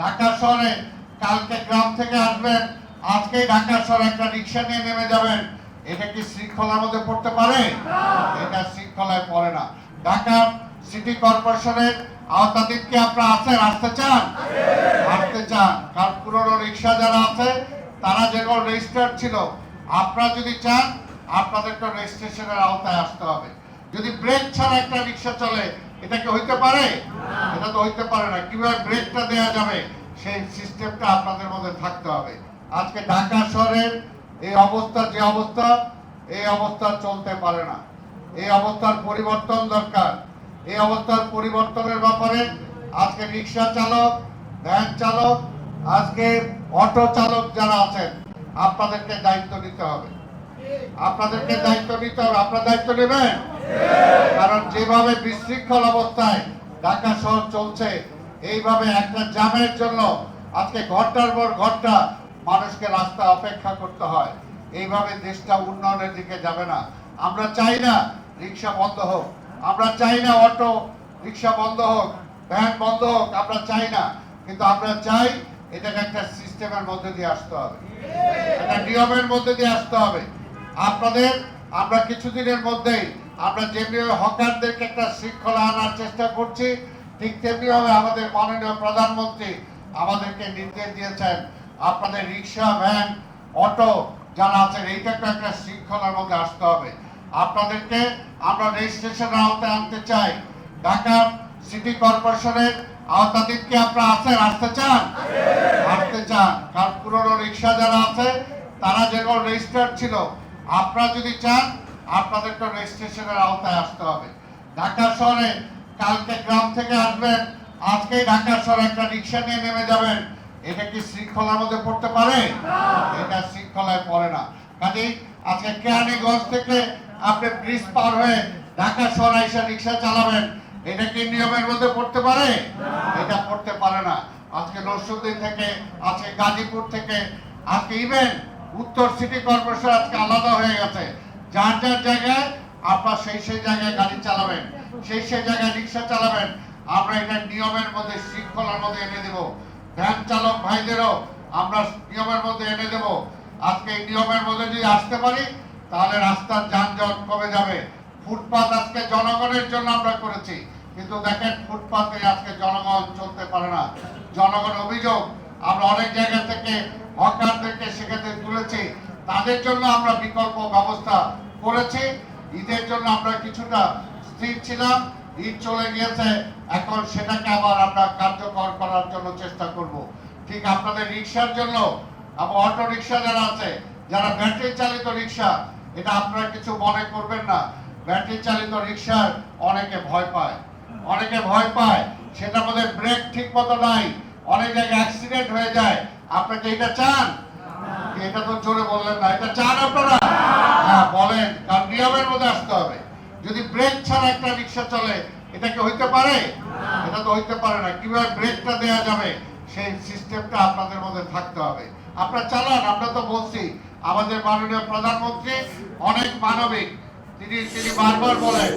ঢাকা শহরে কালকে গ্রাম থেকে আসবেন, আজকেই ঢাকা শহরে একটা রিক্সা নিয়ে নেমে যাবেন, এটা কি শৃঙ্খলার মধ্যে পড়তে পারে? এটা শৃঙ্খলায় পড়ে না। ঢাকা সিটি কর্পোরেশনের আওতাধীন কি আপনারা আছেন? আসতে চান? আসতে চান? কারণ পুরনো রিক্সা যারা আছে তারা যেগুলো রেজিস্টার্ড ছিল, আপনারা যদি চান আপনাদেরকে রেজিস্ট্রেশনের আওতায় আসতে হবে। যদি ব্রেক ছাড়া একটা রিক্সা চলে, এটা কি হইতে পারে? এটা তো হইতে পারে না। কিভাবে ব্রেকটা দেওয়া যাবে সেই সিস্টেমটা আপনাদের মধ্যে থাকতে হবে। আজকে ঢাকা শহরের এই অবস্থা, যে অবস্থা, এই অবস্থা চলতে পারে না। এই অবস্থার পরিবর্তন দরকার। এই অবস্থার পরিবর্তনের ব্যাপারে আজকে রিক্সা চালক, ভ্যান চালক, আজকে অটো চালক যারা আছেন, আপনাদেরকে দায়িত্ব নিতে হবে। আপনাদেরকে দায়িত্ব নিতে হবে। আপনারা দায়িত্ব নেবেন? কারণ যেভাবে বিশৃঙ্খল অবস্থায় ঢাকা শহর চলছে, এইভাবে একটা জ্যামের জন্য আজকে ঘন্টার পর ঘন্টা মানুষকে রাস্তা অপেক্ষা করতে হয়। এইভাবে দেশটা উন্নয়নের দিকে যাবে না। আমরা চাই না রিক্সা বন্ধ হোক, আমরা চাই না অটো রিক্সা বন্ধ হোক, ভ্যান বন্ধ হোক, আমরা চাই না। কিন্তু আমরা চাই এটাকে একটা সিস্টেমের মধ্যে দিয়ে আসতে হবে, একটা নিয়মের মধ্যে দিয়ে আসতে হবে। আপনাদের আমরা কিছুদিনের মধ্যেই আমরা যেভাবে হকারদেরকে একটা শৃঙ্খলা আনার চেষ্টা করছি, ঠিক তেমনিভাবে আমাদের মাননীয় প্রধানমন্ত্রী আমাদেরকে নির্দেশ দিয়েছেন, আপনাদের রিক্সা, ভ্যান, অটো যারা আছেন এইটাকে একটা শৃঙ্খলার মধ্যে আসতে হবে। আপনাদেরকে আমরা রেজিস্ট্রেশনের আওতায় আনতে চাই। ঢাকা সিটি কর্পোরেশনের আওতাধীন কি আপনারা আছেন? আসতে চান? আসতে চান? কারণ পুরনো রিক্সা যারা আছে তারা যেগুলো রেজিস্টার্ড ছিল, আপনারা যদি চান আপনাদেরকে রেজিস্ট্রেশনের আওতায় আসতে হবে। ঢাকা শহরে কালকে গ্রাম থেকে আসবেন, আজকেই ঢাকা শহরে একটা রিক্সা নিয়ে নেমে যাবেন, এটা কি শৃঙ্খলার মধ্যে পড়তে পারে? এটা শৃঙ্খলায় পড়ে না। কাজেই আজকে কেরানীগঞ্জ থেকে আপনি ব্রিজ পার হয়ে ঢাকা শহরে এসে রিক্সা চালাবেন, এটা কি নিয়মের মধ্যে পড়তে পারে? এটা পড়তে পারে না। আজকে নরসিংদী থেকে, আজকে গাজীপুর থেকে, আজকে ইভেন উত্তর সিটি কর্পোরেশন আজকে আলাদা হয়ে গেছে। যার যার জায়গায় আপনার সেই জায়গায় গাড়ি চালাবেন, সেই জায়গায় রিক্সা চালাবেন। আমরা এটা নিয়মের মধ্যে, শৃঙ্খলার মধ্যে এনে দেব। ভ্যান চালক ভাইদেরও আমরা নিয়মের মধ্যে এনে দেব। আজকে এই নিয়মের মধ্যে যদি আসতে পারি তাহলে রাস্তার যানজট কমে যাবে। ফুটপাত আজকে জনগণের জন্য আমরা করেছি, কিন্তু দেখেন ফুটপাতে আজকে জনগণ চলতে পারে না। জনগণ অভিযোগ, আমরা অনেক জায়গা থেকে হকারদেরকে সেখানে তুলেছি, তাদের জন্য আমরা বিকল্প ব্যবস্থা করেছি। ঈদের জন্য আমরা কিছুটা স্থির ছিলাম, ঈদ চলে গিয়েছে, এখন সেটাকে আবার আমরা কার্যকর করার জন্য চেষ্টা করব। ঠিক আপনাদের রিক্সার জন্য, আবার অটো রিক্সা যারা আছে, যারা ব্যাটারি চালিত রিক্সা, এটা আপনারা কিছু মনে করবেন না। ব্যাটারি চালিত রিক্সার অনেকে ভয় পায়, অনেকে ভয় পায়, সেটার মধ্যে ব্রেক ঠিক মতো নাই, অনেক জায়গায় অ্যাক্সিডেন্ট হয়ে যায়। আপনাকে এটা চান? এটা তো জোরে বললেন না। এটা চান আপনারা? হ্যাঁ বলেন, কারণ নিয়মের মধ্যে আসতে হবে। যদি ব্রেক ছাড়া একটা রিক্সা চলে, এটা কি হইতে পারে? এটা তো হইতে পারে না। কিভাবে ব্রেকটা দেওয়া যাবে সেই সিস্টেমটা আপনাদের মধ্যে থাকতে হবে। আপনারা চালান। আমরা তো বলছি, আমাদের মাননীয় প্রধানমন্ত্রী অনেক মানবিক, তিনি বারবার বলেন